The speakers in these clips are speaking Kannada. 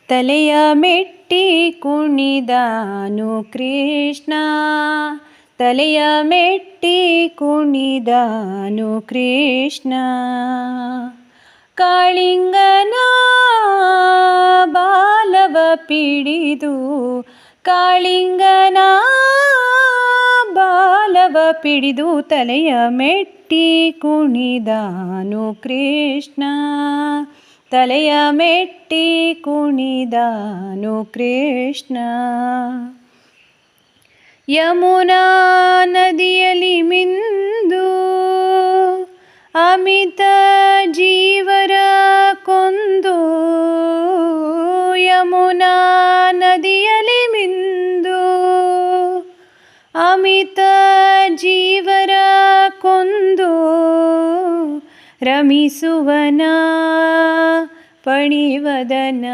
ತಲೆಯ ಮೆಟ್ಟಿ ಕುಣಿದಾನು ಕೃಷ್ಣ, ತಲೆಯ ಮೆಟ್ಟಿ ಕುಣಿದಾನು ಕೃಷ್ಣ. ಕಾಳಿಂಗನ ಬಾಲವ ಪಿಡಿದು, ಕಾಳಿಂಗನ ಬಾಲವ ಪಿಡಿದು ತಲೆಯ ಮೆಟ್ಟಿ ಕುಣಿದಾನು ಕೃಷ್ಣ, ತಲೆಯ ಮೆಟ್ಟಿ ಕುಣಿದಾನು ಕೃಷ್ಣ. ಯಮುನಾ ನದಿಯಲ್ಲಿ ಮಿಂದು ಅಮಿತ ಜೀವರ ಕೊಂದು, ಯಮುನಾ ನದಿಯಲ್ಲಿ ಮಿಂದು ಅಮಿತ ಜೀವರ ಕೊಂದು, ರಮಿಸುವನ ಪಣಿವದನ,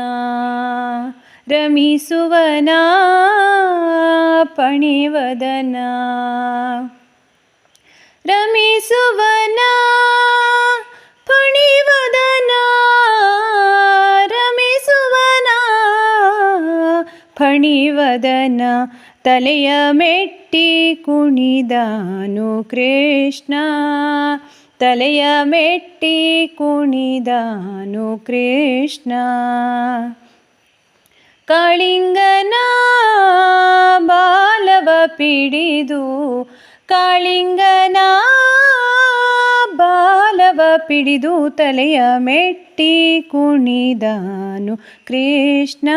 ರಮಿಸುವನ ಪಣಿವದನ, ರಮಿಸುವನ ಪಣಿವದನ, ರಮಿಸುವನ ಪಣಿವದನ. ತಲೆಯ ಮೆಟ್ಟಿ ಕುಣಿದಾನು ಕೃಷ್ಣ, ತಲೆಯ ಮೆಟ್ಟಿ ಕುಣಿದಾನು ಕೃಷ್ಣ. ಕಾಳಿಂಗನ ಬಾಲವ ಪಿಡಿದು, ಕಾಳಿಂಗನ ಬಾಲವ ಪಿಡಿದು ತಲೆಯ ಮೆಟ್ಟಿ ಕುಣಿದಾನು ಕೃಷ್ಣ,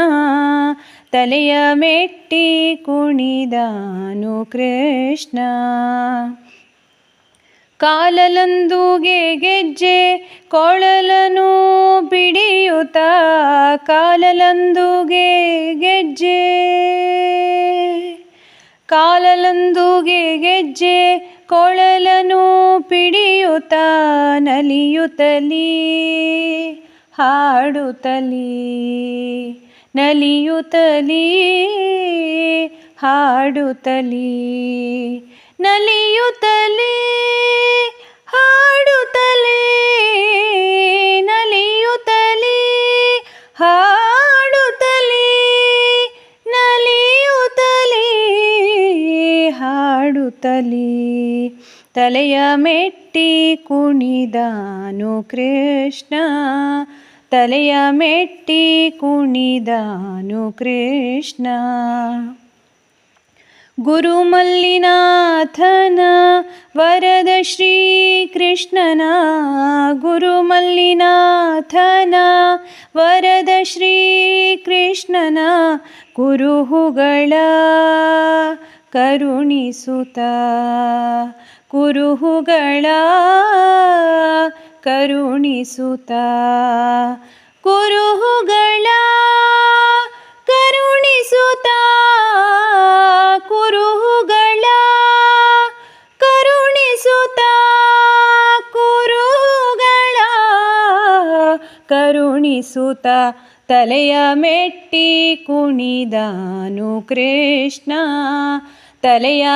ತಲೆಯ ಮೆಟ್ಟಿ ಕುಣಿದಾನು ಕೃಷ್ಣ. ಕಾಲಲಂದುಗೆ ಗೆಜ್ಜೆ ಕೊಳಲನು ಪಿಡಿಯುತ್ತ, ಕಾಲಲಂದುಗೆ ಗೆಜ್ಜೆ, ಕಾಲಲಂದುಗೆ ಗೆಜ್ಜೆ ಕೊಳಲನು ಪಿಡಿಯುತ್ತ, ನಲಿಯುತ್ತಲೀ ಹಾಡುತ್ತಲೀ, ನಲಿಯುತ್ತಲೀ ಹಾಡುತ್ತಲೀ, ನಲಿಯುತ್ತಲೀ ಹಾಡುತ್ತಲೀ, ನಲಿಯುತ್ತಲೀ ಹಾಡುತ್ತಲೀ, ನಲಿಯುತ್ತಲೀ ಹಾಡುತ್ತಲೀ. ತಲೆಯ ಮೆಟ್ಟಿ ಕುಣಿದಾನು ಕೃಷ್ಣ, ತಲೆಯ ಮೆಟ್ಟಿ ಕುಣಿದಾನು ಕೃಷ್ಣ. ಗುರುಮಲ್ಲಿನಾಥನ ವರದ ಶ್ರೀ ಕೃಷ್ಣನ, ಗುರುಮಲ್ಲಿನಾಥನ ವರದ ಶ್ರೀ ಕೃಷ್ಣನ ಕುರುಹುಗಳ ಕರುಣಿಸುತ್ತ, ಕುರುಹುಗಳ ಕರುಣಿಸುತ್ತ, ಕುರುಹುಗಳ ಕರುಣಿಸುತ್ತ, ಕುರುಹುಗಳ ಕರುಣಿಸುತ್ತ, ಕುರುಹುಗಳ ಕರುಣಿಸುತ್ತ. ತಲೆಯ ಮೆಟ್ಟಿ ಕುಣಿದಾನು ಕೃಷ್ಣ, ತಲೆಯ